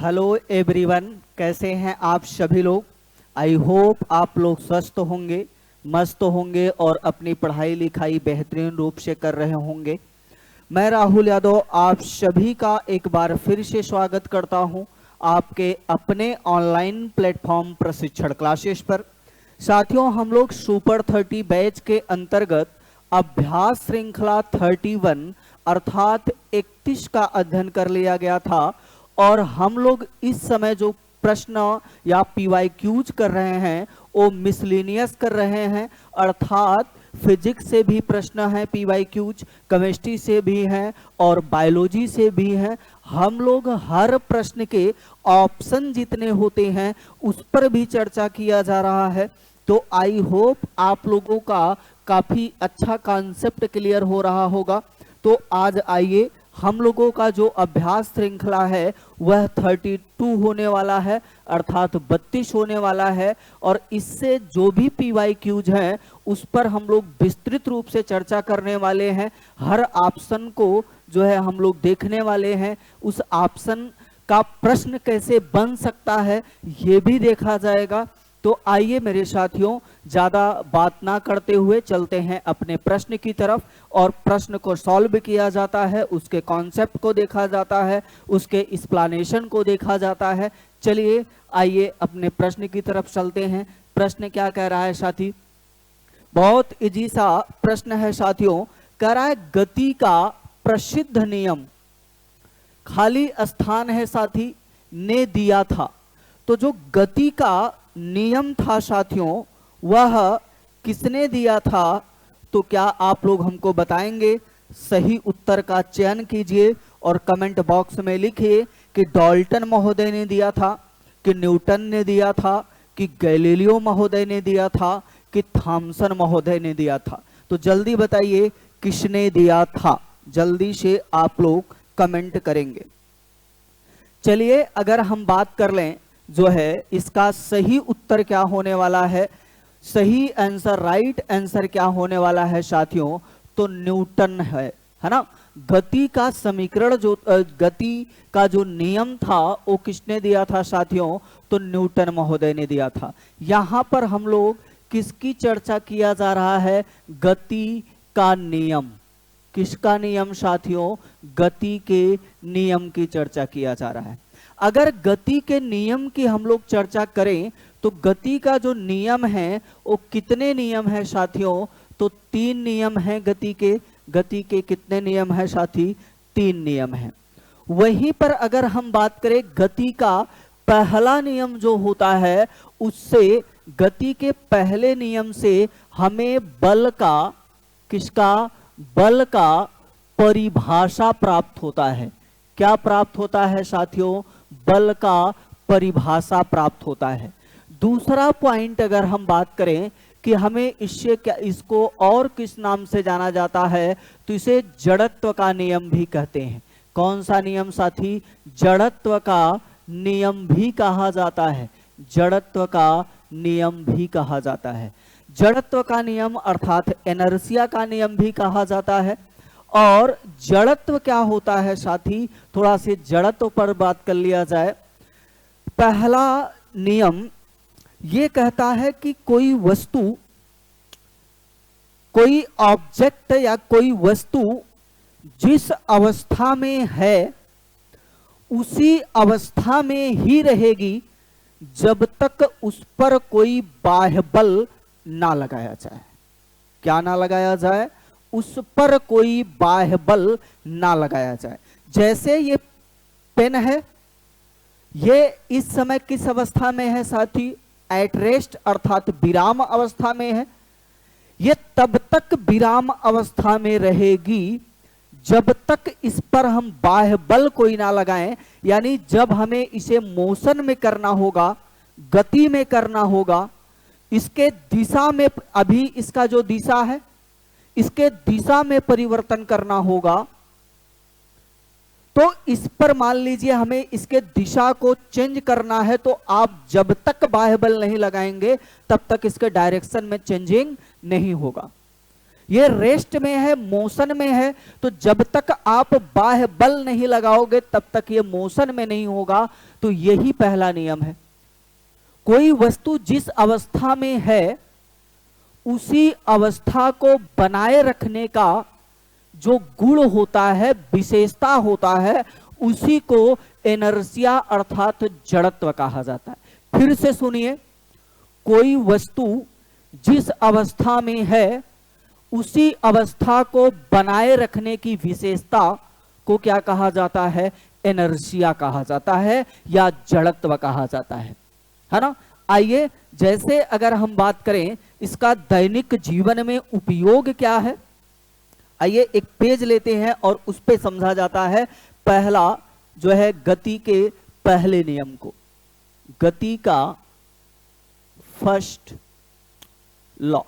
Hello everyone, कैसे हैं आप सभी लोग। आई होप आप लोग स्वस्थ होंगे, मस्त होंगे और अपनी पढ़ाई लिखाई बेहतरीन रूप से कर रहे होंगे। मैं राहुल यादव आप सभी का एक बार फिर से स्वागत करता हूं आपके अपने ऑनलाइन प्लेटफॉर्म प्रशिक्षण क्लासेस पर। साथियों, हम लोग सुपर 30 बैच के अंतर्गत अभ्यास श्रृंखला 31 अर्थात 31 का अध्ययन कर लिया गया था और हम लोग इस समय जो प्रश्न या PYQs कर रहे हैं वो मिसलिनियस कर रहे हैं, अर्थात फिजिक्स से भी प्रश्न है, PYQs केमिस्ट्री से भी हैं और बायोलॉजी से भी हैं। हम लोग हर प्रश्न के ऑप्शन जितने होते हैं उस पर भी चर्चा किया जा रहा है। तो आई होप आप लोगों का काफी अच्छा कॉन्सेप्ट क्लियर हो रहा होगा। तो आज आइए, हम लोगों का जो अभ्यास श्रृंखला है वह 32 होने वाला है, अर्थात 32 होने वाला है और इससे जो भी PYQs हैं उस पर हम लोग विस्तृत रूप से चर्चा करने वाले हैं। हर ऑप्शन को जो है हम लोग देखने वाले हैं, उस ऑप्शन का प्रश्न कैसे बन सकता है ये भी देखा जाएगा। तो आइए मेरे साथियों, ज़्यादा बात ना करते हुए चलते हैं अपने प्रश्न की तरफ और प्रश्न को सॉल्व किया जाता है, उसके कॉन्सेप्ट को देखा जाता है, उसके एक्सप्लेनेशन को देखा जाता है। चलिए आइए अपने प्रश्न की तरफ चलते हैं। प्रश्न क्या कह रहा है साथी? बहुत इजी सा प्रश्न है साथियों। कह रहा है गति का प्रसिद्ध नियम, खाली स्थान है साथी, ने दिया था। तो जो गति का नियम था साथियों वह किसने दिया था? तो क्या आप लोग हमको बताएंगे? सही उत्तर का चयन कीजिए और कमेंट बॉक्स में लिखिए कि डाल्टन महोदय ने दिया था, कि न्यूटन ने दिया था, कि गैलीलियो महोदय ने दिया था, कि थॉमसन महोदय ने दिया था। तो जल्दी बताइए किसने दिया था, जल्दी से आप लोग कमेंट करेंगे। चलिए अगर हम बात कर लें जो है इसका सही उत्तर क्या होने वाला है, सही आंसर, राइट आंसर क्या होने वाला है साथियों? तो न्यूटन है ना। गति का समीकरण जो गति का जो नियम था वो किसने दिया था साथियों? तो न्यूटन महोदय ने दिया था। यहां पर हम लोग किसकी चर्चा किया जा रहा है? गति का नियम। किसका नियम साथियों? गति के नियम की चर्चा किया जा रहा है। अगर गति के नियम की हम लोग चर्चा करें तो गति का जो नियम है वो कितने नियम है साथियों? तो 3 नियम हैं गति के। गति के कितने नियम है साथी? 3 नियम हैं। वहीं पर अगर हम बात करें गति का पहला नियम जो होता है, उससे गति के पहले नियम से हमें बल का, किसका? बल का परिभाषा प्राप्त होता है। क्या प्राप्त होता है साथियों? बल का परिभाषा प्राप्त होता है। दूसरा पॉइंट अगर हम बात करें कि हमें इससे क्या, इसको और किस नाम से जाना जाता है, तो इसे जड़त्व का नियम भी कहते हैं। कौन सा नियम साथी? जड़त्व का नियम भी कहा जाता है। जड़त्व का नियम भी कहा जाता है। जड़त्व का नियम अर्थात इनर्शिया का नियम भी कहा जाता है। और जड़त्व क्या होता है साथी? थोड़ा से जड़त्व पर बात कर लिया जाए। पहला नियम ये कहता है कि कोई वस्तु, कोई ऑब्जेक्ट या कोई वस्तु जिस अवस्था में है उसी अवस्था में ही रहेगी जब तक उस पर कोई बाह्य बल ना लगाया जाए। क्या ना लगाया जाए? उस पर कोई बाह्य बल ना लगाया जाए। जैसे ये पेन है, ये इस समय किस अवस्था में है साथी? एट रेस्ट अर्थात विराम अवस्था में है। ये तब तक विराम अवस्था में रहेगी जब तक इस पर हम बाह्य बल कोई ना लगाएं, यानी जब हमें इसे मोशन में करना होगा, गति में करना होगा, इसके दिशा में, अभी इसका जो दिशा है इसके दिशा में परिवर्तन करना होगा, तो इस पर मान लीजिए हमें इसके दिशा को चेंज करना है, तो आप जब तक बाह्य बल नहीं लगाएंगे तब तक इसके डायरेक्शन में चेंजिंग नहीं होगा। ये रेस्ट में है, मोशन में है, तो जब तक आप बाह्य बल नहीं लगाओगे तब तक ये मोशन में नहीं होगा। तो यही पहला नियम है। कोई वस्तु जिस अवस्था में है उसी अवस्था को बनाए रखने का जो गुण होता है, विशेषता होता है, उसी को इनर्शिया अर्थात जड़त्व कहा जाता है। फिर से सुनिए, कोई वस्तु जिस अवस्था में है उसी अवस्था को बनाए रखने की विशेषता को क्या कहा जाता है? इनर्शिया कहा जाता है या जड़त्व कहा जाता है ना। आइए, जैसे अगर हम बात करें इसका दैनिक जीवन में उपयोग क्या है, आइए एक पेज लेते हैं और उस पे समझा जाता है पहला जो है गति के पहले नियम को, गति का फर्स्ट लॉ,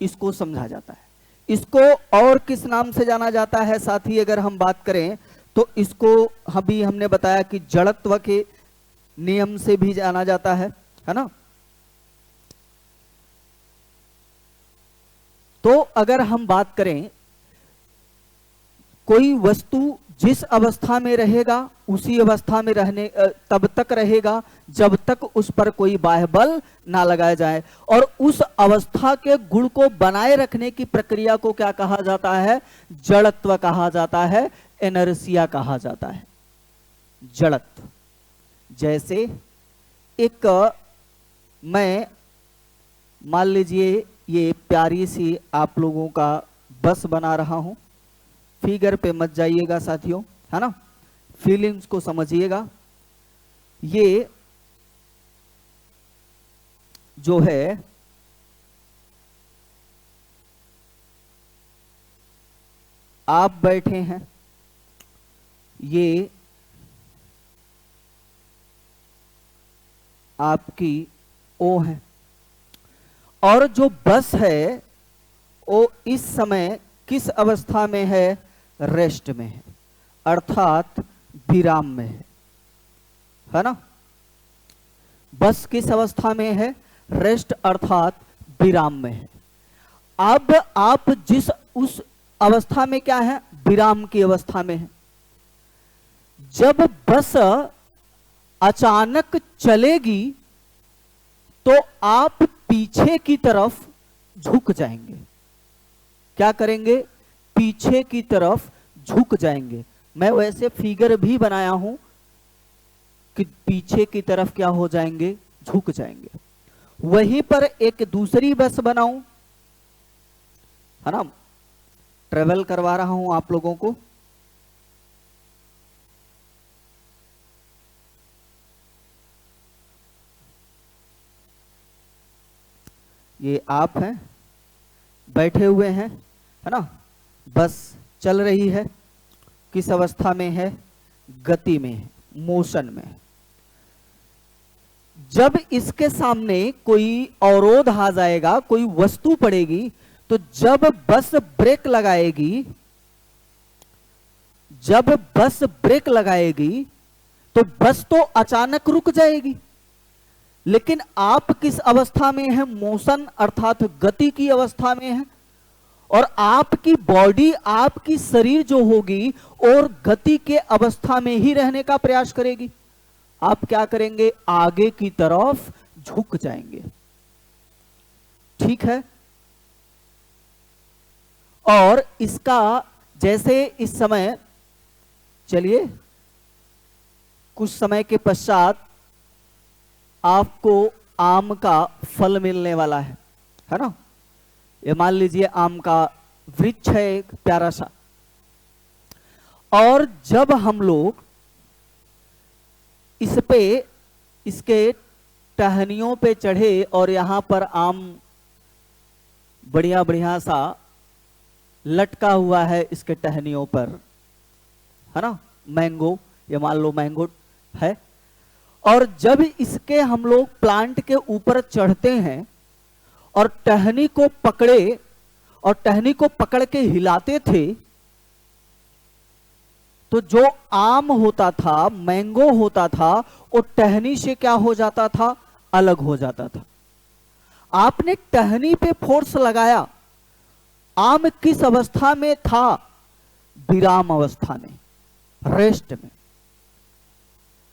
इसको समझा जाता है। इसको और किस नाम से जाना जाता है साथी, अगर हम बात करें तो इसको अभी हमने बताया कि जड़त्व के नियम से भी जाना जाता है ना। तो अगर हम बात करें, कोई वस्तु जिस अवस्था में रहेगा उसी अवस्था में रहने तब तक रहेगा जब तक उस पर कोई बाह्य बल ना लगाया जाए, और उस अवस्था के गुण को बनाए रखने की प्रक्रिया को क्या कहा जाता है? जड़त्व कहा जाता है, इनर्शिया कहा जाता है, जड़त्व। जैसे एक मैं मान लीजिए ये प्यारी सी आप लोगों का बस बना रहा हूं, फिगर पे मत जाइएगा साथियों, है ना, फीलिंग्स को समझिएगा। ये जो है आप बैठे हैं, ये आपकी ओ है, और जो बस है वो इस समय किस अवस्था में है? रेस्ट में है, अर्थात विराम में है ना। बस किस अवस्था में है? रेस्ट अर्थात विराम में है। अब आप जिस उस अवस्था में क्या है? विराम की अवस्था में है। जब बस अचानक चलेगी तो आप पीछे की तरफ झुक जाएंगे। क्या करेंगे? पीछे की तरफ झुक जाएंगे। मैं वैसे फिगर भी बनाया हूं कि पीछे की तरफ क्या हो जाएंगे? झुक जाएंगे। वहीं पर एक दूसरी बस बनाऊं, है ना, ट्रेवल करवा रहा हूं आप लोगों को। ये आप हैं, बैठे हुए हैं, है ना, बस चल रही है, किस अवस्था में है? गति में है, मोशन में है। जब इसके सामने कोई अवरोध आ जाएगा, कोई वस्तु पड़ेगी, तो जब बस ब्रेक लगाएगी, जब बस ब्रेक लगाएगी तो बस तो अचानक रुक जाएगी, लेकिन आप किस अवस्था में है? मोशन अर्थात गति की अवस्था में है, और आपकी बॉडी, आपकी शरीर जो होगी और गति के अवस्था में ही रहने का प्रयास करेगी। आप क्या करेंगे? आगे की तरफ झुक जाएंगे, ठीक है। और इसका जैसे इस समय, चलिए कुछ समय के पश्चात आपको आम का फल मिलने वाला है ना। ये मान लीजिए आम का वृक्ष है एक प्यारा सा, और जब हम लोग इस पे, इसके टहनियों पे चढ़े और यहां पर आम बढ़िया बढ़िया सा लटका हुआ है इसके टहनियों पर, है ना, मैंगो, ये मान लो मैंगो है, और जब इसके हम लोग प्लांट के ऊपर चढ़ते हैं और टहनी को पकड़े और टहनी को पकड़ के हिलाते थे, तो जो आम होता था, मैंगो होता था, वो टहनी से क्या हो जाता था? अलग हो जाता था। आपने टहनी पे फोर्स लगाया आम किस अवस्था में था? विराम अवस्था में, रेस्ट में।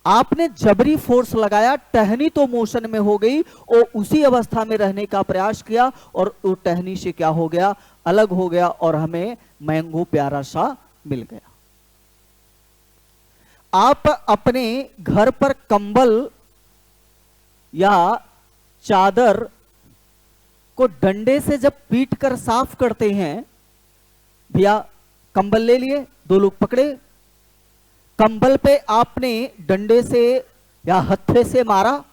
आपने जबरी फोर्स लगाया, टहनी तो मोशन में हो गई और उसी अवस्था में रहने का प्रयास किया और वो टहनी से क्या हो गया? अलग हो गया और हमें मैंगो प्यारा सा मिल गया। आप अपने घर पर कंबल या चादर को डंडे से जब पीट कर साफ करते हैं, भैया कंबल ले लिए, दो लोग पकड़े, कंबल पे आपने डंडे से या हत्थे से मारा,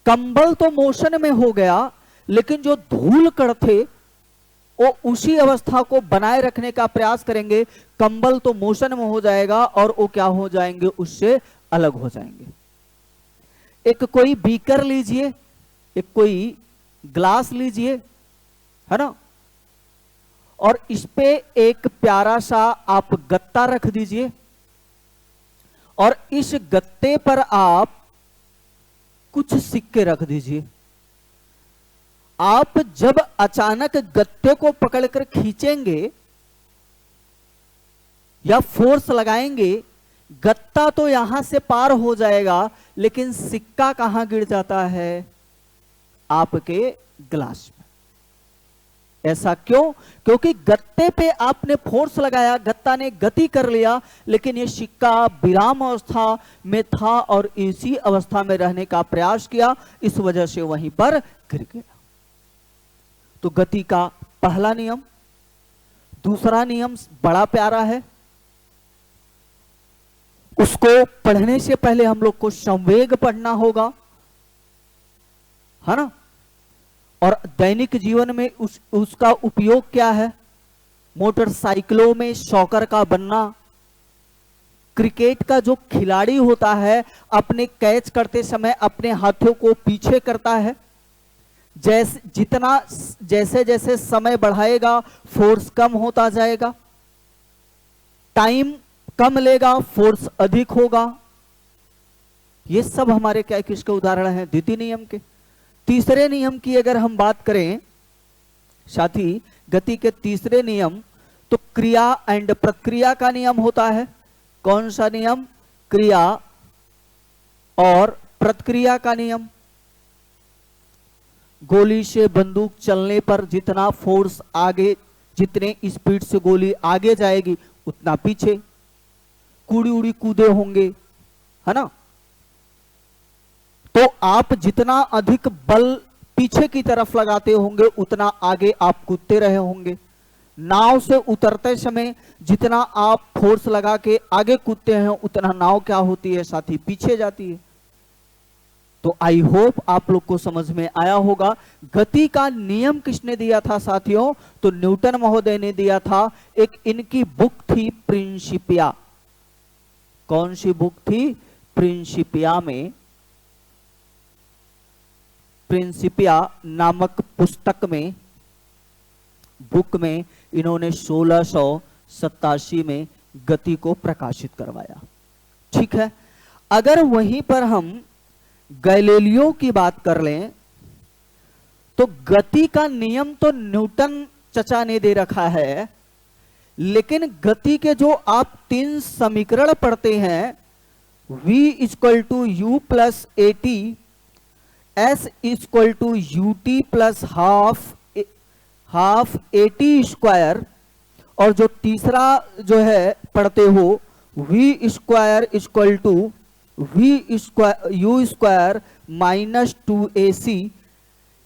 कंबल तो मोशन में हो गया, लेकिन जो धूल कण थे वो उसी अवस्था को बनाए रखने का प्रयास करेंगे। कंबल तो मोशन में हो जाएगा और वो क्या हो जाएंगे? उससे अलग हो जाएंगे। एक कोई बीकर लीजिए, एक कोई ग्लास लीजिए, है ना, और इस पे एक प्यारा सा आप गत्ता रख दीजिए और इस गत्ते पर आप कुछ सिक्के रख दीजिए। आप जब अचानक गत्ते को पकड़कर खींचेंगे या फोर्स लगाएंगे, गत्ता तो यहां से पार हो जाएगा, लेकिन सिक्का कहां गिर जाता है? आपके ग्लास में। ऐसा क्यों? क्योंकि गत्ते पे आपने फोर्स लगाया, गत्ता ने गति कर लिया, लेकिन ये सिक्का विराम अवस्था में था और इसी अवस्था में रहने का प्रयास किया, इस वजह से वहीं पर गिर गया। तो गति का पहला नियम। दूसरा नियम बड़ा प्यारा है, उसको पढ़ने से पहले हम लोग को संवेग पढ़ना होगा, है ना, और दैनिक जीवन में उसका उपयोग क्या है? मोटरसाइकिलों में शॉकर का बनना, क्रिकेट का जो खिलाड़ी होता है अपने कैच करते समय अपने हाथों को पीछे करता है, जैसे जैसे समय बढ़ाएगा फोर्स कम होता जाएगा, टाइम कम लेगा, फोर्स अधिक होगा। ये सब हमारे क्या किसके उदाहरण हैं? द्वितीय नियम के। तीसरे नियम की अगर हम बात करें साथी, गति के तीसरे नियम, तो क्रिया एंड प्रक्रिया का नियम होता है। कौन सा नियम? क्रिया और प्रतिक्रिया का नियम। गोली से बंदूक चलने पर जितना फोर्स आगे, जितने स्पीड से गोली आगे जाएगी उतना पीछे, कूड़ी उड़ी कूदे होंगे, है ना, तो आप जितना अधिक बल पीछे की तरफ लगाते होंगे उतना आगे आप कूदते रहे होंगे। नाव से उतरते समय जितना आप फोर्स लगा के आगे कूदते हैं उतना नाव क्या होती है साथी? पीछे जाती है। तो आई होप आप लोग को समझ में आया होगा। गति का नियम किसने दिया था साथियों? तो न्यूटन महोदय ने दिया था। एक इनकी बुक थी प्रिंसिपिया। कौन सी बुक थी? प्रिंसिपिया में, प्रिंसिपिया नामक पुस्तक में, बुक में इन्होंने 1687 में गति को प्रकाशित करवाया। ठीक है, अगर वहीं पर हम गैलीलियो की बात कर लें तो गति का नियम तो न्यूटन चचा ने दे रखा है, लेकिन गति के जो आप 3 समीकरण पढ़ते हैं, v equal to u plus a t, s equal to u t plus half a t square, और जो तीसरा जो है पढ़ते हो v square equal to u square minus 2ac,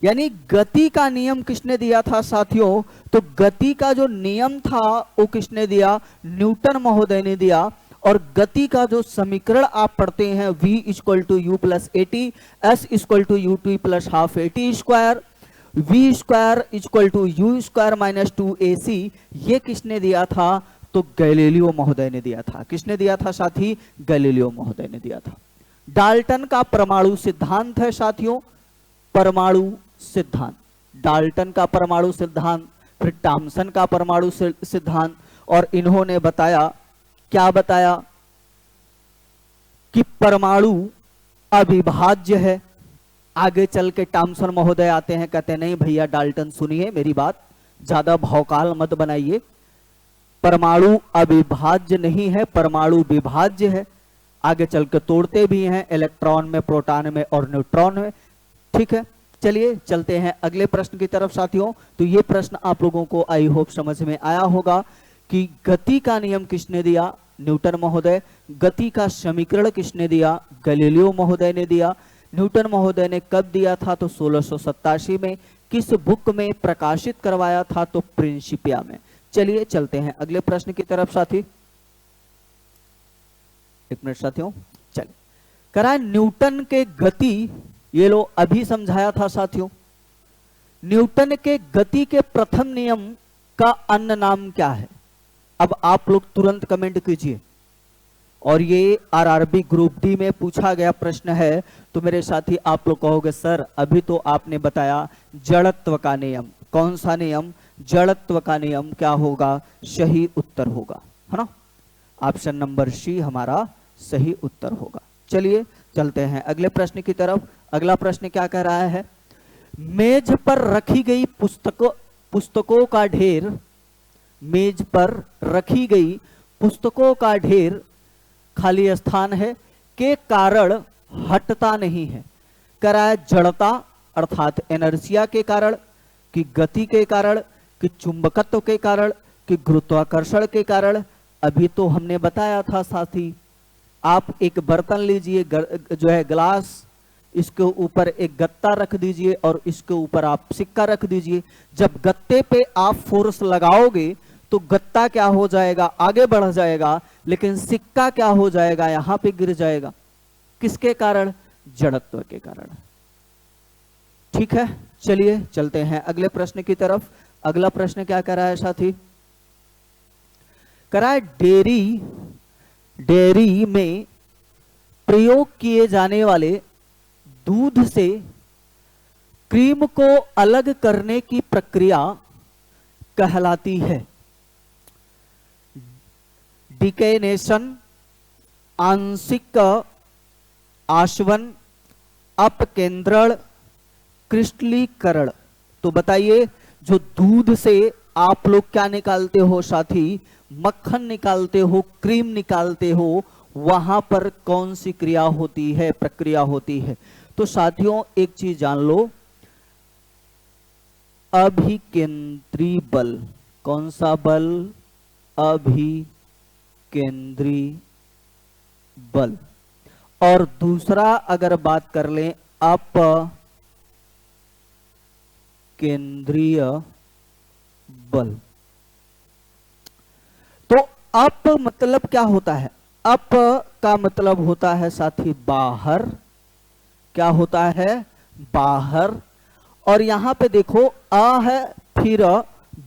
यानी गति का नियम किसने दिया था साथियों? तो गति का जो नियम था वो किसने दिया? न्यूटन महोदय ने दिया। और गति का जो समीकरण आप पढ़ते हैं v equal to u plus a t, s equal to u t plus half a t square, v square equal to u square minus 2ac, ये किसने दिया था? तो गैलीलियो महोदय ने दिया था। किसने दिया था साथी? गैलीलियो महोदय ने दिया था। डाल्टन का परमाणु सिद्धांत है साथियों, परमाणु सिद्धांत, डाल्टन का परमाणु सिद्धांत, फिर थॉमसन का परमाणु सिद्धांत, और इन्होंने बताया, क्या बताया? कि परमाणु अविभाज्य है। आगे चल के थॉमसन महोदय आते हैं, कहते हैं नहीं भैया डाल्टन सुनिए मेरी बात, ज्यादा भौकाल मत बनाइए। परमाणु अविभाज्य नहीं है, परमाणु विभाज्य है, आगे चल के तोड़ते भी हैं इलेक्ट्रॉन में, प्रोटॉन में और न्यूट्रॉन में। ठीक है, चलिए चलते हैं अगले प्रश्न की तरफ साथियों। तो ये प्रश्न आप लोगों को आई होप समझ में आया होगा कि गति का नियम किसने दिया, न्यूटन महोदय। गति का समीकरण किसने दिया, गैलीलियो महोदय ने दिया। न्यूटन महोदय ने कब दिया था, तो 1687 में। किस बुक में प्रकाशित करवाया था, तो प्रिंसिपिया में। चलिए चलते हैं अगले प्रश्न की तरफ साथी। एक मिनट साथियों, चलिए करा न्यूटन के गति, ये लो अभी समझाया था साथियों। न्यूटन के गति के प्रथम नियम का अन्य नाम क्या है। अब आप लोग तुरंत कमेंट कीजिए। और ये आरआरबी ग्रुप डी में पूछा गया प्रश्न है। तो मेरे साथी आप लोग कहोगे सर अभी तो आपने बताया जड़त्व का नियम। कौन सा नियम, जड़त्व का नियम। क्या होगा, सही उत्तर होगा, है ना। ऑप्शन नंबर सी हमारा सही उत्तर होगा। चलिए चलते हैं अगले प्रश्न की तरफ। अगला प्रश्न क्या कह रहा है, मेज पर रखी गई पुस्तकों का ढेर, मेज पर रखी गई पुस्तकों का ढेर खाली स्थान है के कारण हटता नहीं है। कराया जड़ता अर्थात इनर्शिया के कारण, कि गति के कारण, कि चुंबकत्व के कारण, कि गुरुत्वाकर्षण के कारण। अभी तो हमने बताया था साथी, आप एक बर्तन लीजिए, जो है ग्लास, इसके ऊपर एक गत्ता रख दीजिए और इसके ऊपर आप सिक्का रख दीजिए। जब गत्ते पे आप फोर्स लगाओगे तो गत्ता क्या हो जाएगा, आगे बढ़ जाएगा, लेकिन सिक्का क्या हो जाएगा, यहां पे गिर जाएगा। किसके कारण, जड़त्व के कारण। ठीक है, चलिए चलते हैं अगले प्रश्न की तरफ। अगला प्रश्न क्या कह रहा है साथी, कह रहा है डेयरी में प्रयोग किए जाने वाले दूध से क्रीम को अलग करने की प्रक्रिया कहलाती है। डिकेनेशन, आंशिक आशवन, अपकेंद्रण, क्रिस्टलीकरण। तो बताइए, जो दूध से आप लोग क्या निकालते हो साथी, मक्खन निकालते हो, क्रीम निकालते हो, वहां पर कौन सी क्रिया होती है, प्रक्रिया होती है। तो साथियों एक चीज जान लो, अभिकेंद्री बल। कौन सा बल, अभिकेंद्री बल। और दूसरा अगर बात कर लें अपकेंद्रीय बल। तो अप मतलब क्या होता है, अप का मतलब होता है साथी बाहर। क्या होता है, बाहर। और यहां पे देखो अ है फिर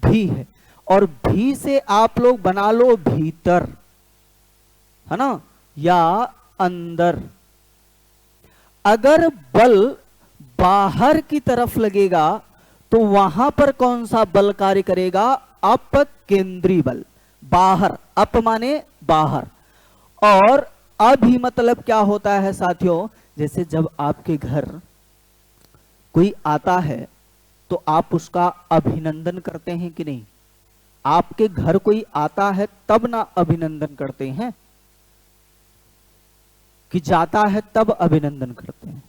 भी है, और भी से आप लोग बना लो भीतर, है ना, या अंदर। अगर बल बाहर की तरफ लगेगा तो वहां पर कौन सा बल कार्य करेगा, अपकेंद्री बल। बाहर, अप माने बाहर, और अभी मतलब क्या होता है साथियों, जैसे जब आपके घर कोई आता है तो आप उसका अभिनंदन करते हैं कि नहीं। आपके घर कोई आता है तब ना अभिनंदन करते हैं, कि जाता है तब अभिनंदन करते हैं।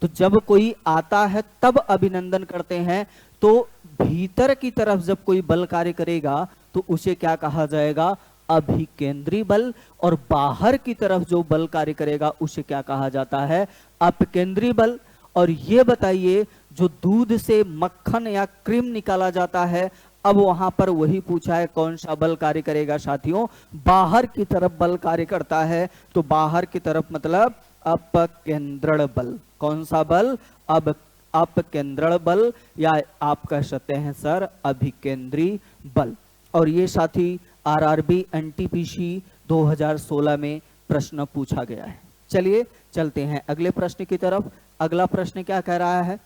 तो जब कोई आता है तब अभिनंदन करते हैं। तो भीतर की तरफ जब कोई बल कार्य करेगा तो उसे क्या कहा जाएगा, अभिकेंद्री बल। और बाहर की तरफ जो बल कार्य करेगा उसे क्या कहा जाता है, अपकेंद्री बल। और ये बताइए, जो दूध से मक्खन या क्रीम निकाला जाता है, अब वहां पर वही पूछा है कौन सा बल कार्य करेगा साथियों, बाहर की तरफ बल कार्य करता है। तो बाहर की तरफ मतलब अपकेंद्रण बल। कौन सा बल, अब अपकेंद्रण बल, या आप कह सकते हैं सर अभिकेंद्री बल। और ये साथी आरआरबी एनटीपीसी 2016 में प्रश्न पूछा गया है। चलिए चलते हैं अगले प्रश्न की तरफ। अगला प्रश्न क्या कह रहा है,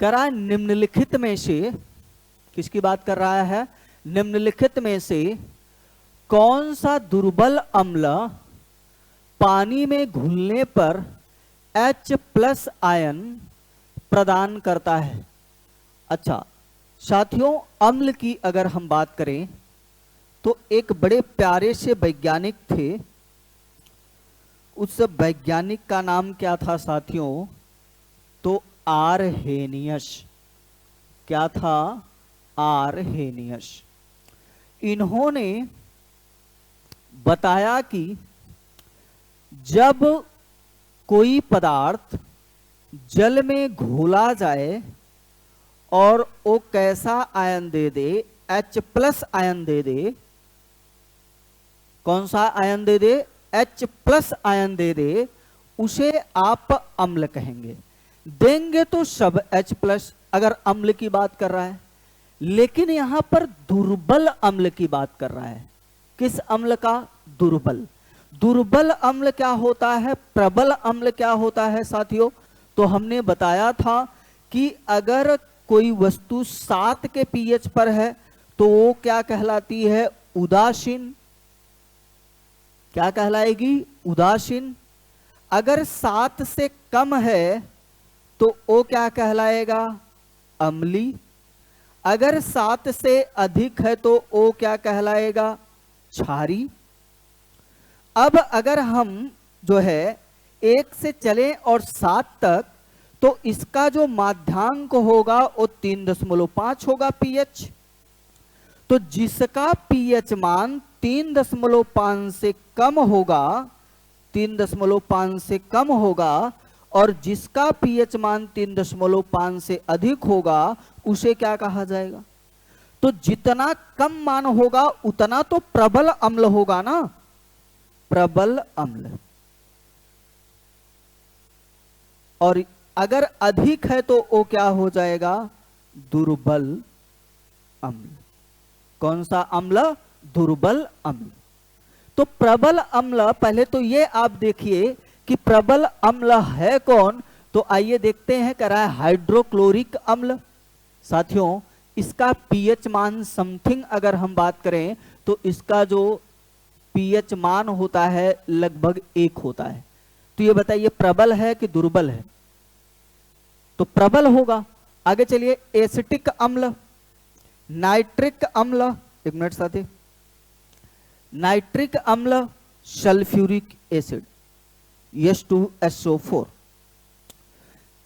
कह रहा है निम्नलिखित में से, किसकी बात कर रहा है, निम्नलिखित में से कौन सा दुर्बल अम्ल पानी में घुलने पर H+ आयन प्रदान करता है। अच्छा, साथियों, अम्ल की अगर हम बात करें तो एक बड़े प्यारे से वैज्ञानिक थे। उस वैज्ञानिक का नाम क्या था साथियों? तो आरहेनियस। क्या था? आरहेनियस। इन्होंने बताया कि जब कोई पदार्थ जल में घोला जाए और वो कैसा आयन दे दे? H+ आयन दे दे। कौन सा आयन दे दे? H+ आयन दे दे, उसे आप अम्ल कहेंगे। देंगे तो सब H+, अगर अम्ल की बात कर रहा है। लेकिन यहां पर दुर्बल अम्ल की बात कर रहा है। किस अम्ल का? दुर्बल। दुर्बल अम्ल क्या होता है? प्रबल अम्ल क्या होता है साथियों? तो हमने बताया था कि अगर कोई वस्तु 7 के pH पर है तो वो क्या कहलाती है? उदासीन। क्या कहलाएगी? उदासीन। अगर 7 से कम है तो वो क्या कहलाएगा? अम्ली। अगर 7 से अधिक है तो वो क्या कहलाएगा? क्षारी। अब अगर हम जो है 1 से चलें और 7 तक, तो इसका जो माध्यांक होगा वो 3.5 होगा pH। तो जिसका pH मान 3.5 से कम होगा, 3.5 से कम होगा, और जिसका pH मान 3.5 से अधिक होगा, उसे क्या कहा जाएगा? तो जितना कम मान होगा उतना तो प्रबल अम्ल होगा ना, प्रबल अम्ल। और अगर अधिक है तो वो क्या हो जाएगा? दुर्बल अम्ल। कौन सा अम्ल? दुर्बल अम्ल। तो प्रबल अम्ल, पहले तो ये आप देखिए कि प्रबल अम्ल है कौन। तो आइए देखते हैं। कह रहा है हाइड्रोक्लोरिक अम्ल। साथियों, इसका pH मान समथिंग अगर हम बात करें तो इसका जो pH मान होता है लगभग 1 होता है। तो ये बताइए प्रबल है कि दुर्बल है? तो प्रबल होगा। आगे चलिए, एसिटिक अम्ल, नाइट्रिक अम्ल। एक मिनट साथी। नाइट्रिक अम्ल, सल्फ्यूरिक एसिड, H2SO4।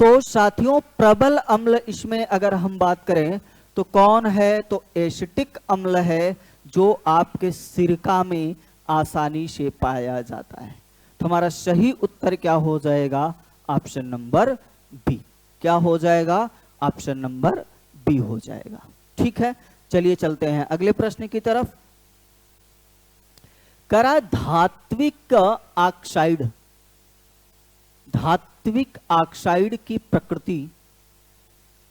तो साथियों, प्रबल अम्ल इसमें अगर हम बात करें तो कौन है? तो एसिटिक अम्ल है, जो आपके सिरका में आसानी से पाया जाता है। तो हमारा सही उत्तर क्या हो जाएगा? Option number B. क्या हो जाएगा? ऑप्शन नंबर बी हो जाएगा। ठीक है, चलिए चलते हैं अगले प्रश्न की तरफ। करा धात्विक ऑक्साइड, धात्विक ऑक्साइड की प्रकृति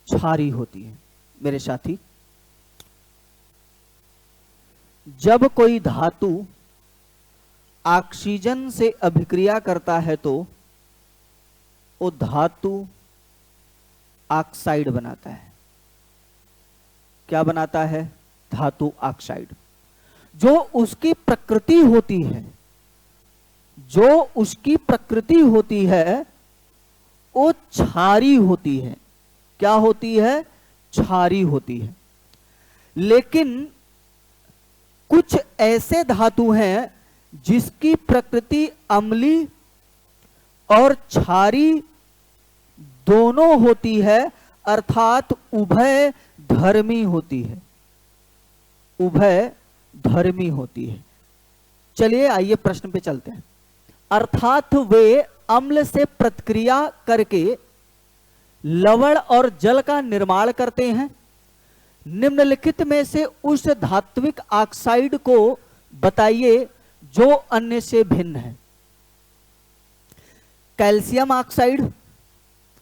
क्षारीय होती है। मेरे साथी, जब कोई धातु ऑक्सीजन से अभिक्रिया करता है तो वो धातु ऑक्साइड बनाता है। क्या बनाता है? धातु ऑक्साइड। जो उसकी प्रकृति होती है, जो उसकी प्रकृति होती है वो क्षारीय होती है। क्या होती है? क्षारीय होती है। लेकिन कुछ ऐसे धातु हैं जिसकी प्रकृति अम्ली और क्षारीय दोनों होती है, अर्थात उभय धर्मी होती है। उभय धर्मी होती है। चलिए आइए प्रश्न पे चलते हैं। अर्थात वे अम्ल से प्रतिक्रिया करके लवण और जल का निर्माण करते हैं। निम्नलिखित में से उस धात्विक ऑक्साइड को बताइए जो अन्य से भिन्न है। Calcium oxide.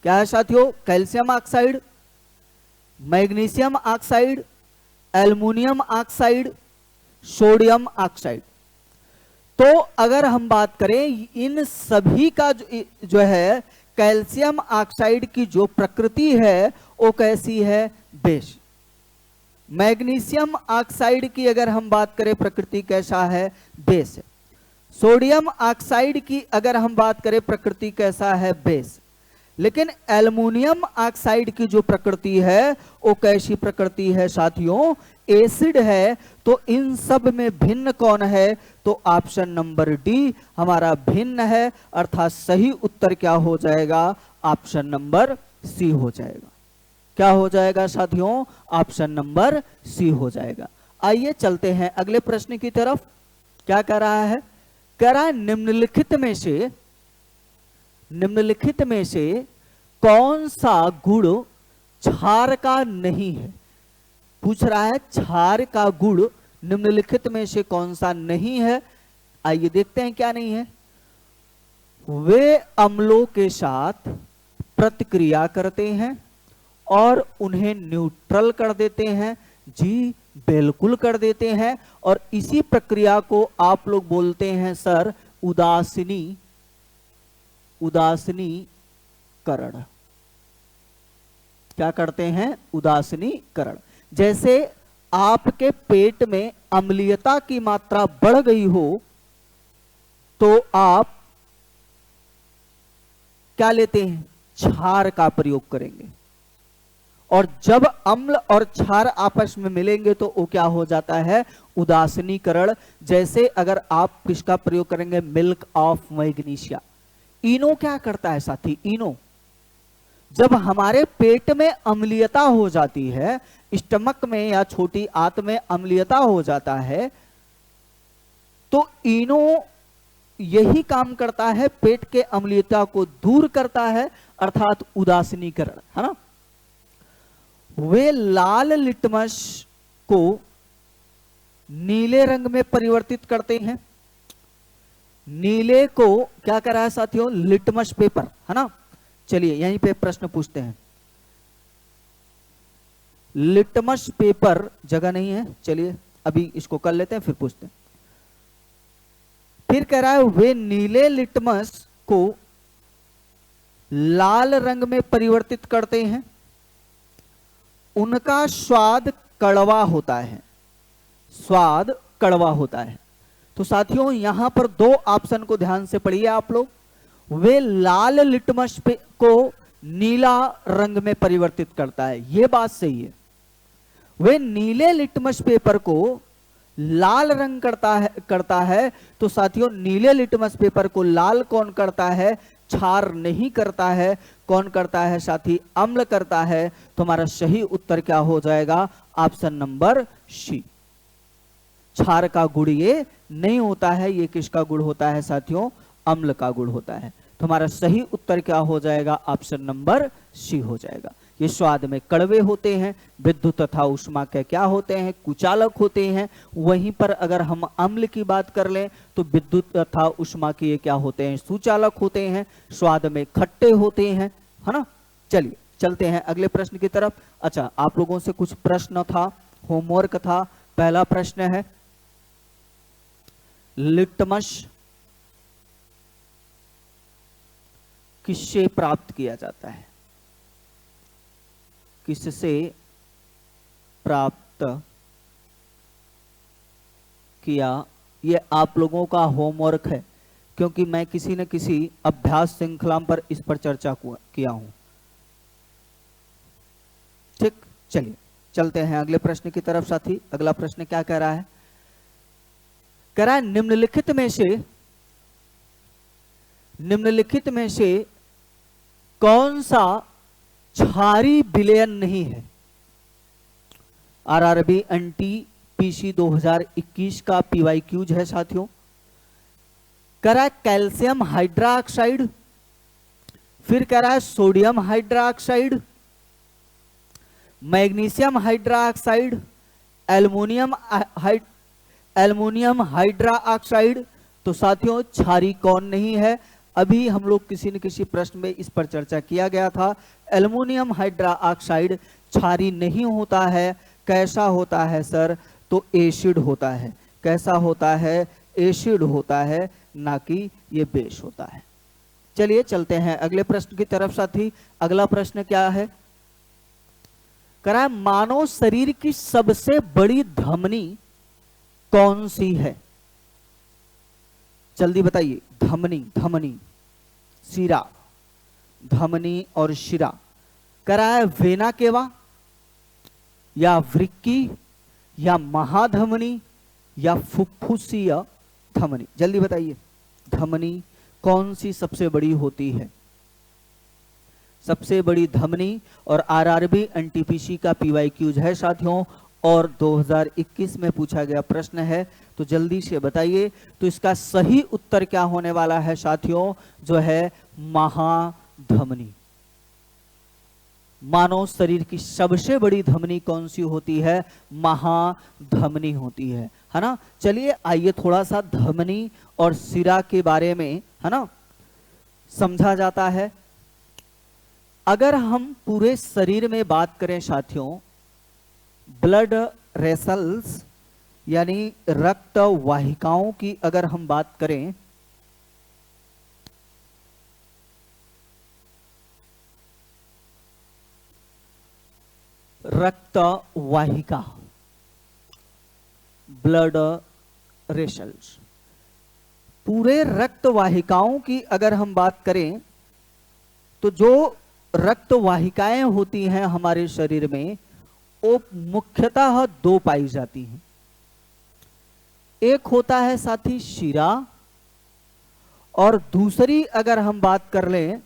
क्या है साथियों? Calcium oxide, magnesium oxide, aluminium oxide, sodium oxide. तो अगर हम बात करें इन सभी का जो है कैल्शियम ऑक्साइड की जो प्रकृति है वो कैसी है? बेस। मैग्नीशियम ऑक्साइड की अगर हम बात करें प्रकृति कैसा है? बेस है। सोडियम ऑक्साइड की अगर हम बात करें प्रकृति कैसा है? बेस। लेकिन एल्युमिनियम ऑक्साइड की जो प्रकृति है वो कैसी प्रकृति है साथियों, एसिड है। तो इन सब में भिन्न कौन है, तो ऑप्शन नंबर डी हमारा भिन्न है, अर्थात सही उत्तर क्या हो जाएगा, ऑप्शन नंबर सी हो जाएगा। क्या हो जाएगा साथियों, ऑप्शन नंबर सी हो जाएगा। आइए चलते हैं अगले प्रश्न की तरफ। क्या कह रहा है, कह रहा है निम्नलिखित में से कौन सा गुण क्षार का नहीं है। पूछ रहा है क्षार का गुण निम्नलिखित में से कौन सा नहीं है। आइए देखते हैं क्या नहीं है। वे अम्लों के साथ प्रतिक्रिया करते हैं और उन्हें न्यूट्रल कर देते हैं। जी बिल्कुल कर देते हैं, और इसी प्रक्रिया को आप लोग बोलते हैं सर उदासीनीकरण। क्या करते हैं, उदासीनीकरण। जैसे आपके पेट में अम्लीयता की मात्रा बढ़ गई हो तो आप क्या लेते हैं, क्षार का प्रयोग करेंगे, और जब अम्ल और क्षार आपस में मिलेंगे तो वो क्या हो जाता है, उदासीनीकरण। जैसे अगर आप किसका प्रयोग करेंगे, मिल्क ऑफ मैग्नीशिया। इनो क्या करता है साथी, इनो जब हमारे पेट में अम्लीयता हो जाती है, स्टमक में या छोटी आंत में अम्लीयता हो जाता है, तो इनो यही काम करता है, पेट के अम्लीयता को दूर करता है, अर्थात उदासीनीकरण, है ना। वे लाल लिटमस को नीले रंग में परिवर्तित करते हैं। नीले को क्या कर रहा है साथियों, लिटमस पेपर, है ना। चलिए यहीं पे प्रश्न पूछते हैं। लिटमस पेपर जगह नहीं है, चलिए अभी इसको कर लेते हैं फिर पूछते हैं। फिर कह रहा है वे नीले लिटमस को लाल रंग में परिवर्तित करते हैं। उनका स्वाद कड़वा होता है, स्वाद कड़वा होता है। तो साथियों यहां पर दो ऑप्शन को ध्यान से पढ़िए आप लोग। वे लाल लिटमस को नीला रंग में परिवर्तित करता है, यह बात सही है। वे नीले लिटमस पेपर को लाल रंग करता है। तो साथियों नीले लिटमस पेपर को लाल कौन करता है, क्षार नहीं करता है। कौन करता है साथी, अम्ल करता है। तो हमारा सही उत्तर क्या हो जाएगा, ऑप्शन नंबर सी। क्षार का गुण ये नहीं होता है, ये किसका गुण होता है साथियों, अम्ल का गुण होता है। तो हमारा सही उत्तर क्या हो जाएगा, ऑप्शन नंबर सी हो जाएगा। ये स्वाद में कड़वे होते हैं, विद्युत तथा उष्मा के क्या होते हैं, कुचालक होते हैं। वहीं पर अगर हम अम्ल की बात कर लें तो विद्युत तथा उष्मा के ये क्या होते हैं, सुचालक होते हैं। स्वाद में खट्टे होते हैं, है ना। चलिए चलते हैं अगले प्रश्न की तरफ। अच्छा, आप लोगों से कुछ प्रश्न था, होमवर्क था। पहला प्रश्न है, लिटमस किससे प्राप्त किया जाता है, किससे प्राप्त किया। ये आप लोगों का होमवर्क है, क्योंकि मैं किसी न किसी अभ्यास श्रृंखला पर इस पर चर्चा किया हूं। ठीक, चलिए चलते हैं अगले प्रश्न की तरफ साथी। अगला प्रश्न क्या कह रहा है, कह रहा है निम्नलिखित में से कौन सा क्षारी विलयन नहीं है। आरआरबी एनटीपीसी 2021 का पीवाईक्यूज है साथियों। कह रहा है कैल्शियम हाइड्रोक्साइड, फिर कह रहा है sodium hydroxide, magnesium hydroxide, aluminium hydroxide. तो साथियों क्षारी कौन नहीं है, अभी हम लोग किसी न किसी प्रश्न में इस पर चर्चा किया गया था। एल्युमिनियम हाइड्रोक्साइड क्षारी नहीं होता है। कैसा होता है सर, तो एसिड होता है। कैसा होता है, एसिड होता है, ना कि ये बेस होता है। चलिए चलते हैं अगले प्रश्न की तरफ साथी। अगला प्रश्न क्या है, कह रहा है मानव शरीर की सबसे बड़ी धमनी कौन सी है। जल्दी बताइए, धमनी, शिरा, धमनी और शिरा, कराए वेना केवा या वृक्की या महाधमनी या फुफ्फुसीय धमनी? जल्दी बताइए, धमनी कौन सी सबसे बड़ी होती है? सबसे बड़ी धमनी। और आरआरबी एनटीपीसी का पीवाईक्यूज है साथियों, और 2021 में पूछा गया प्रश्न है, तो जल्दी से बताइए। तो इसका सही उत्तर क्या होने वाला है साथियों? जो है महाधमनी। मानव शरीर की सबसे बड़ी धमनी कौन सी होती है? महाधमनी होती है ना। चलिए आइए थोड़ा सा धमनी और शिरा के बारे में है ना समझा जाता है। अगर हम पूरे शरीर में बात करें साथियों, ब्लड वेसल्स यानी रक्त वाहिकाओं की अगर हम बात करें, रक्त वाहिका, ब्लड वेसल्स, पूरे रक्त वाहिकाओं की अगर हम बात करें तो जो रक्त वाहिकाएं होती हैं हमारे शरीर में, वो मुख्यतः दो पाई जाती हैं। एक होता है साथी शिरा, और दूसरी अगर हम बात कर लें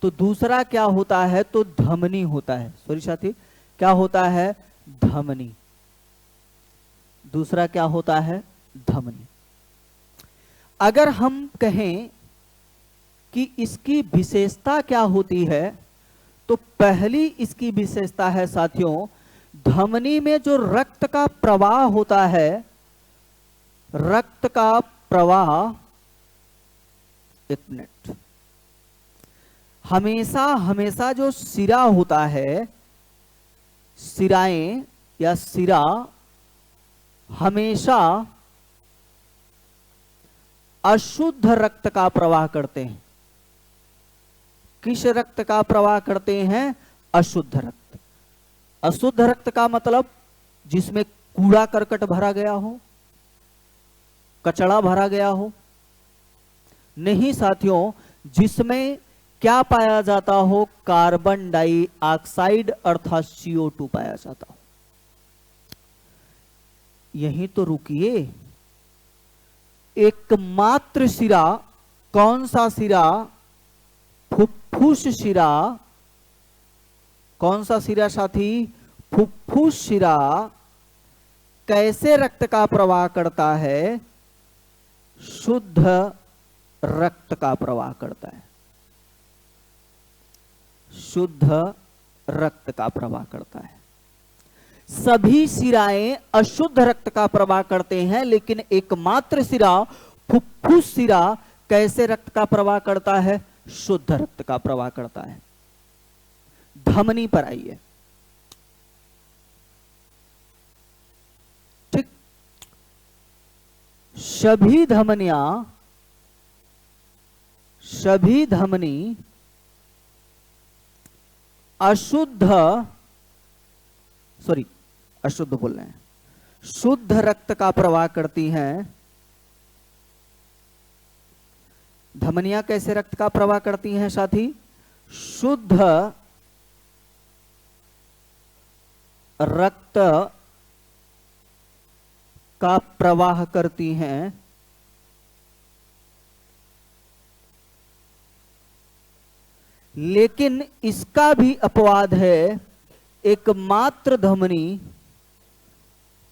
तो दूसरा क्या होता है? तो धमनी होता है। सॉरी साथी, क्या होता है? धमनी। दूसरा क्या होता है? धमनी। अगर हम कहें कि इसकी विशेषता क्या होती है, तो पहली इसकी विशेषता है साथियों, धमनी में जो रक्त का प्रवाह होता है, रक्त का प्रवाह, एक मिनट, हमेशा हमेशा जो शिरा होता है, शिराएं या शिरा हमेशा अशुद्ध रक्त का प्रवाह करते हैं। किस रक्त का प्रवाह करते हैं? अशुद्ध रक्त। अशुद्ध रक्त का मतलब जिसमें कूड़ा करकट भरा गया हो, कचरा भरा गया हो। नहीं साथियों, जिसमें क्या पाया जाता हो? कार्बन डाइऑक्साइड अर्थात CO2 पाया जाता हो। यहीं तो रुकिए। एकमात्र शिरा, कौन सा शिरा? फुफ्फुस शिरा। कौन सा शिरा साथी? फुफ्फुस शिरा कैसे रक्त का प्रवाह करता है? शुद्ध रक्त का प्रवाह करता है। शुद्ध रक्त का प्रवाह करता है। सभी शिराएं अशुद्ध रक्त का प्रवाह करते हैं, लेकिन एकमात्र शिरा फुफ्फुस शिरा कैसे रक्त का प्रवाह करता है? शुद्ध रक्त का प्रवाह करता है। धमनी पर आइए। ठीक, सभी धमनी अशुद्ध बोल रहे हैं, शुद्ध रक्त का प्रवाह करती हैं। धमनियां कैसे रक्त का प्रवाह करती हैं साथी? शुद्ध रक्त का प्रवाह करती हैं। लेकिन इसका भी अपवाद है। एकमात्र धमनी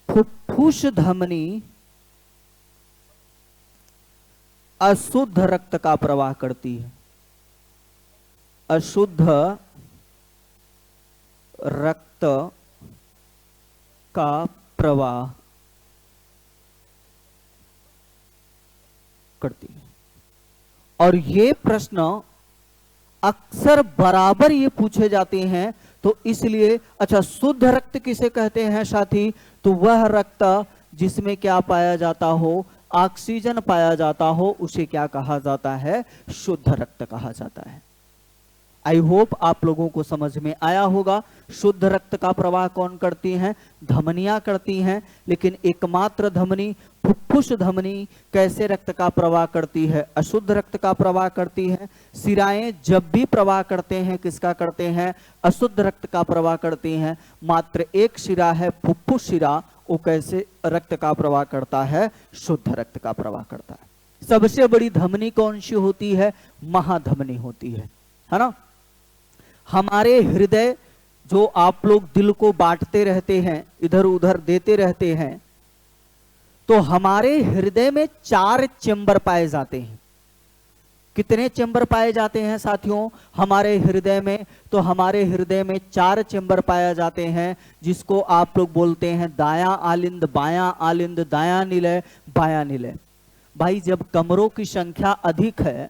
फुफ्फुस धमनी अशुद्ध रक्त का प्रवाह करती है। अशुद्ध रक्त का प्रवाह करती है। और ये प्रश्न अक्सर बराबर ये पूछे जाते हैं, तो इसलिए अच्छा, शुद्ध रक्त किसे कहते हैं साथी? तो वह रक्त जिसमें क्या पाया जाता हो? ऑक्सीजन पाया जाता हो, उसे क्या कहा जाता है? शुद्ध रक्त कहा जाता है। आई होप आप लोगों को समझ में आया होगा। शुद्ध रक्त का प्रवाह कौन करती हैं? धमनियां करती हैं। लेकिन एकमात्र धमनी फुफ्फुस धमनी कैसे रक्त का प्रवाह करती है? अशुद्ध रक्त का प्रवाह करती है। शिराएं जब भी प्रवाह करते हैं किसका करते हैं? अशुद्ध रक्त का प्रवाह करती हैं। मात्र एक शिरा है फुफ्फुस शिरा, वो कैसे रक्त का प्रवाह करता है? शुद्ध रक्त का प्रवाह करता है। सबसे बड़ी धमनी कौन सी होती है? महाधमनी होती है ना। हमारे हृदय जो आप लोग दिल को बांटते रहते हैं, इधर उधर देते रहते हैं, तो हमारे हृदय में 4 चेंबर पाए जाते हैं। कितने चेंबर पाए जाते हैं साथियों हमारे हृदय में? तो हमारे हृदय में 4 चेंबर पाए जाते हैं, जिसको आप लोग बोलते हैं दायां आलिंद, बायां आलिंद, दायां निलय, बायां निलय। भाई जब कमरों की संख्या अधिक है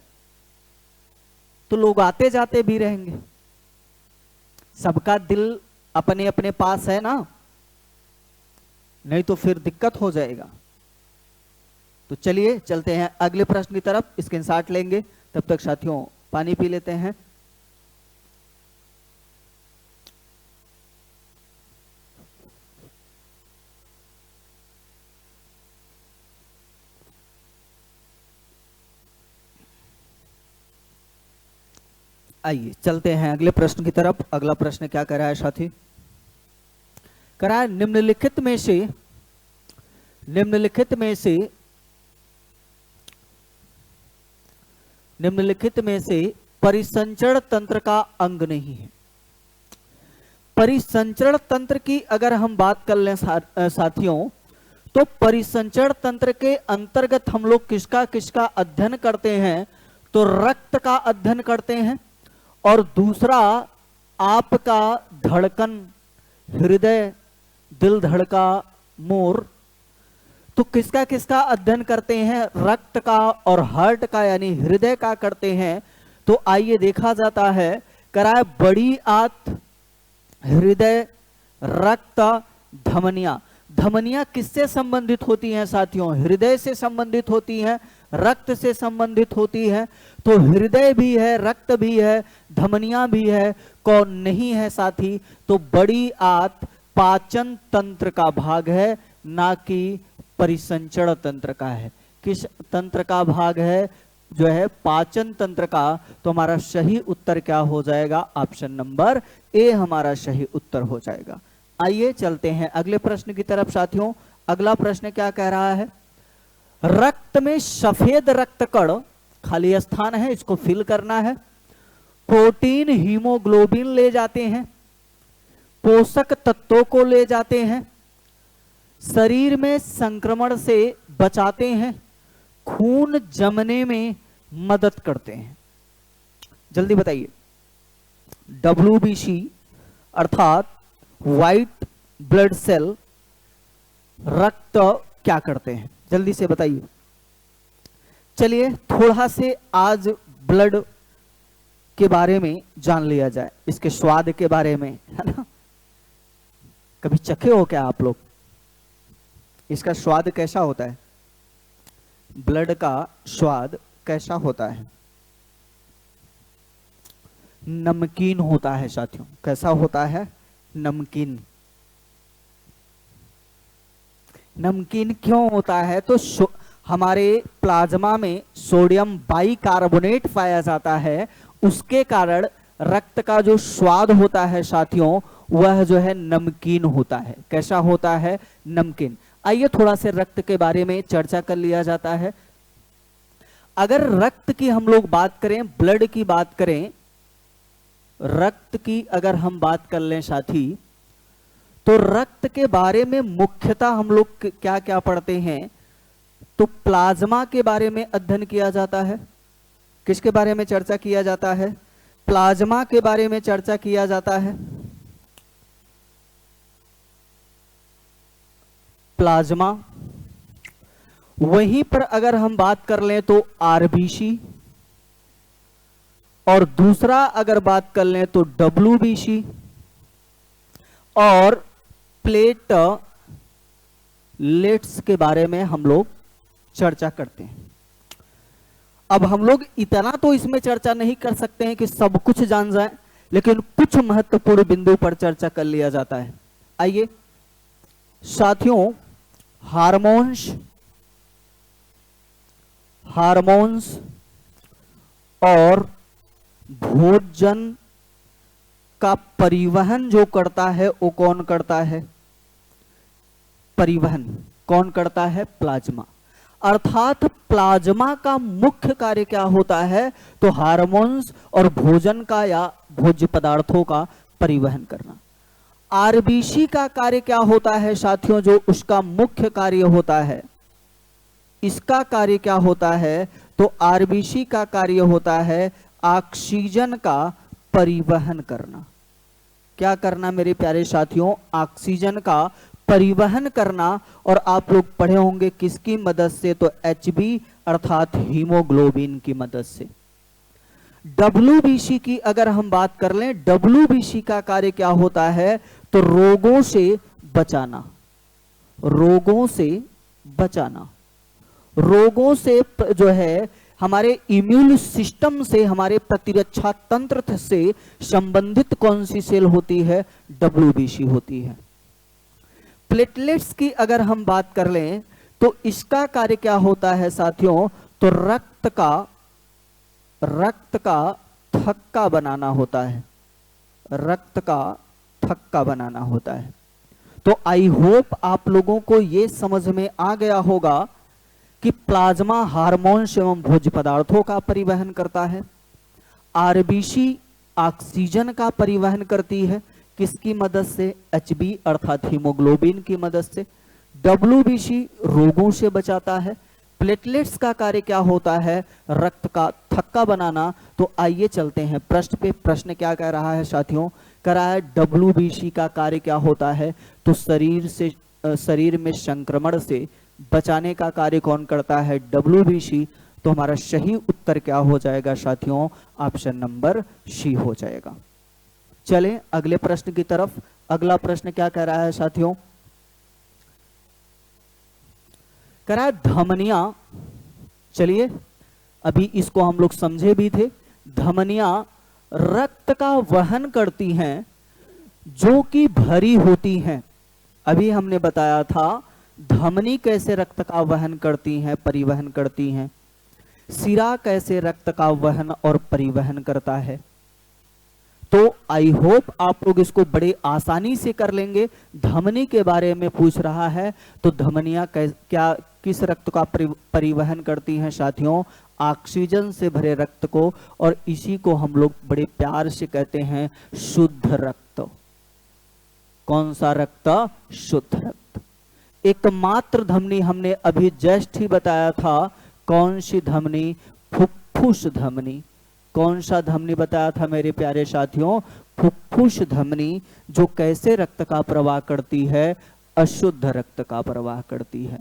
तो लोग आते जाते भी रहेंगे। सबका दिल अपने अपने पास है ना, नहीं तो फिर दिक्कत हो जाएगा। तो चलिए चलते हैं अगले प्रश्न की तरफ, स्क्रीनशॉट लेंगे। तब तक साथियों पानी पी लेते हैं। आइए चलते हैं अगले प्रश्न की तरफ। अगला प्रश्न क्या कह रहा है साथी? कह रहा है निम्नलिखित में से परिसंचरण तंत्र का अंग नहीं है। परिसंचरण तंत्र की अगर हम बात कर लें साथियों, तो परिसंचरण तंत्र के अंतर्गत हम लोग किसका किसका अध्ययन करते हैं? तो रक्त का अध्ययन करते हैं, और दूसरा आपका धड़कन, हृदय, दिल धड़का, मोर। तो किसका किसका अध्ययन करते हैं? रक्त का और हार्ट का यानी हृदय का करते हैं। तो आइए देखा जाता है, कराए बड़ी आंत, हृदय, रक्त, धमनियां। धमनियां किससे संबंधित होती हैं साथियों? हृदय से संबंधित होती हैं, रक्त से संबंधित होती है। तो हृदय भी है, रक्त भी है, धमनियां भी है, कौन नहीं है साथी? तो बड़ी आंत पाचन तंत्र का भाग है, ना कि परिसंचरण तंत्र का है। किस तंत्र का भाग है? जो है पाचन तंत्र का। तो हमारा सही उत्तर क्या हो जाएगा? ऑप्शन नंबर ए हमारा सही उत्तर हो जाएगा। आइए चलते हैं अगले प्रश्न की तरफ साथियों। अगला प्रश्न क्या कह रहा है? रक्त में सफेद रक्त कण खाली स्थान है, इसको फिल करना है। प्रोटीन, हीमोग्लोबिन ले जाते हैं, पोषक तत्वों को ले जाते हैं, शरीर में संक्रमण से बचाते हैं, खून जमने में मदद करते हैं। जल्दी बताइए। WBC अर्थात व्हाइट ब्लड सेल रक्त क्या करते हैं? जल्दी से बताइए। चलिए थोड़ा से आज ब्लड के बारे में जान लिया जाए, इसके स्वाद के बारे में, है ना। कभी चखे हो क्या आप लोग? इसका स्वाद कैसा होता है? ब्लड का स्वाद कैसा होता है? नमकीन होता है साथियों। कैसा होता है? नमकीन। नमकीन क्यों होता है? तो हमारे प्लाज्मा में सोडियम बाइकार्बोनेट पाया जाता है, उसके कारण रक्त का जो स्वाद होता है साथियों, वह जो है नमकीन होता है। कैसा होता है? नमकीन। आइए थोड़ा से रक्त के बारे में चर्चा कर लिया जाता है। अगर रक्त की हम लोग बात करें, ब्लड की बात करें, रक्त की अगर हम बात कर लें साथी, तो रक्त के बारे में मुख्यतः हम लोग क्या क्या पढ़ते हैं? तो प्लाज्मा के बारे में अध्ययन किया जाता है। किसके बारे में चर्चा किया जाता है? प्लाज्मा के बारे में चर्चा किया जाता है। प्लाज्मा। वहीं पर अगर हम बात कर लें तो आरबीसी, और दूसरा अगर बात कर लें तो WBC, और प्लेटलेट्स के बारे में हम लोग चर्चा करते हैं। अब हम लोग इतना तो इसमें चर्चा नहीं कर सकते हैं कि सब कुछ जान जाएं, लेकिन कुछ महत्वपूर्ण बिंदु पर चर्चा कर लिया जाता है। आइए साथियों, हार्मोन्स और भोजन का परिवहन जो करता है वो कौन करता है? परिवहन कौन करता है? प्लाज्मा। अर्थात प्लाज्मा का मुख्य कार्य क्या होता है? तो हार्मोन्स और भोजन का या भोज्य पदार्थों का परिवहन करना। आरबीसी का कार्य क्या होता है साथियों? जो उसका मुख्य कार्य होता है, इसका कार्य क्या होता है? तो आरबीसी का कार्य होता है ऑक्सीजन का परिवहन करना। क्या करना मेरे प्यारे साथियों? ऑक्सीजन का परिवहन करना। और आप लोग पढ़े होंगे किसकी मदद से? तो एचबी अर्थात हीमोग्लोबिन की मदद से। डब्ल्यूबीसी की अगर हम बात कर लें, डब्ल्यूबीसी का कार्य क्या होता है? तो रोगों से बचाना। रोगों से बचाना, रोगों से जो है हमारे इम्यून सिस्टम से, हमारे प्रतिरक्षा तंत्र से संबंधित कौन सी सेल होती है? डब्ल्यूबीसी होती है। प्लेटलेट्स की अगर हम बात कर लें तो इसका कार्य क्या होता है साथियों? तो रक्त का थक्का बनाना होता है। रक्त का थक्का बनाना होता है। तो आई होप आप लोगों को यह समझ में आ गया होगा कि प्लाज्मा हार्मोन्स एवं भोज्य पदार्थों का परिवहन करता है। आरबीसी ऑक्सीजन का परिवहन करती है, किसकी मदद से? एचबी अर्थात हीमोग्लोबिन की मदद से। डब्ल्यूबीसी रोगों से बचाता है। प्लेटलेट्स का कार्य क्या होता है? रक्त का थक्का बनाना। तो आइए चलते हैं प्रश्न पे। प्रश्न क्या कह रहा है साथियों? कह रहा है डब्ल्यूबीसी का कार्य क्या होता है? तो शरीर में संक्रमण से बचाने का कार्य कौन करता है? डब्ल्यूबीसी। तो हमारा सही उत्तर क्या हो जाएगा साथियों? ऑप्शन नंबर सी हो जाएगा। चलें अगले प्रश्न की तरफ। अगला प्रश्न क्या कह रहा है साथियों? कह रहा है धमनियां, चलिए अभी इसको हम लोग समझे भी थे। धमनियां रक्त का वहन करती हैं जो कि भरी होती हैं। अभी हमने बताया था धमनी कैसे रक्त का वहन करती हैं, परिवहन करती हैं। सिरा कैसे रक्त का वहन और परिवहन करता है। तो आई होप आप लोग इसको बड़े आसानी से कर लेंगे। धमनी के बारे में पूछ रहा है तो धमनियां क्या किस रक्त का परिवहन करती हैं साथियों? ऑक्सीजन से भरे रक्त को। और इसी को हम लोग बड़े प्यार से कहते हैं शुद्ध रक्त। कौन सा रक्त? शुद्ध रक्त। एकमात्र धमनी हमने अभी जस्ट ही बताया था। कौन सी धमनी? फुफ्फुस धमनी। कौन सा धमनी बताया था मेरे प्यारे साथियों? फुफ्फुस धमनी, जो कैसे रक्त का प्रवाह करती है? अशुद्ध रक्त का प्रवाह करती है।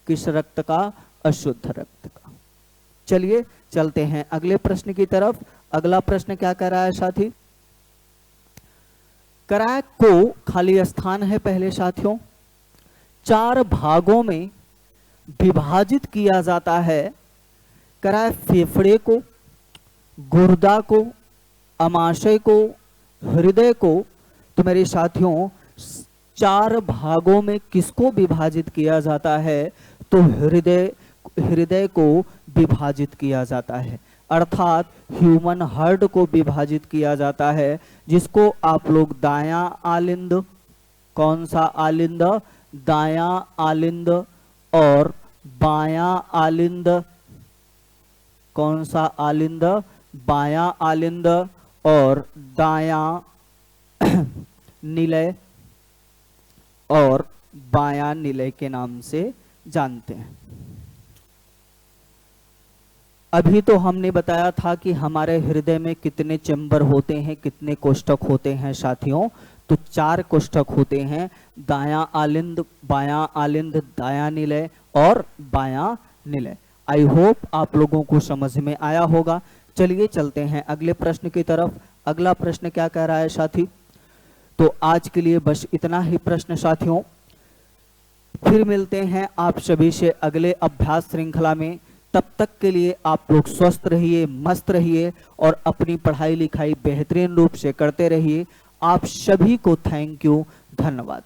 किस रक्त का? अशुद्ध रक्त का। चलिए चलते हैं अगले प्रश्न की तरफ। अगला प्रश्न क्या कह रहा है साथी? कराय को खाली स्थान है पहले साथियों, 4 भागों में विभाजित किया जाता है। कराय फेफड़े को, गुर्दा को, अमाशय को, हृदय को। तो मेरे साथियों 4 भागों में किसको विभाजित किया जाता है? तो हृदय को विभाजित किया जाता है। अर्थात ह्यूमन हार्ट को विभाजित किया जाता है, जिसको आप लोग दायां आलिंद, कौन सा आलिंद? दायां आलिंद और बायां आलिंद। कौन सा आलिंद? बायां आलिंद और दायां निलय और बायां निलय के नाम से जानते हैं। अभी तो हमने बताया था कि हमारे हृदय में कितने चैम्बर होते हैं, कितने कोष्ठक होते हैं साथियों। तो 4 कोष्ठक होते हैं, दायां आलिंद, बायां आलिंद, दायां निलय और बायां निलय। आई होप आप लोगों को समझ में आया होगा। चलिए चलते हैं अगले प्रश्न की तरफ। अगला प्रश्न क्या कह रहा है साथी? तो आज के लिए बस इतना ही प्रश्न साथियों। फिर मिलते हैं आप सभी से अगले अभ्यास श्रृंखला में। तब तक के लिए आप लोग स्वस्थ रहिए, मस्त रहिए और अपनी पढ़ाई लिखाई बेहतरीन रूप से करते रहिए। आप सभी को थैंक यू, धन्यवाद।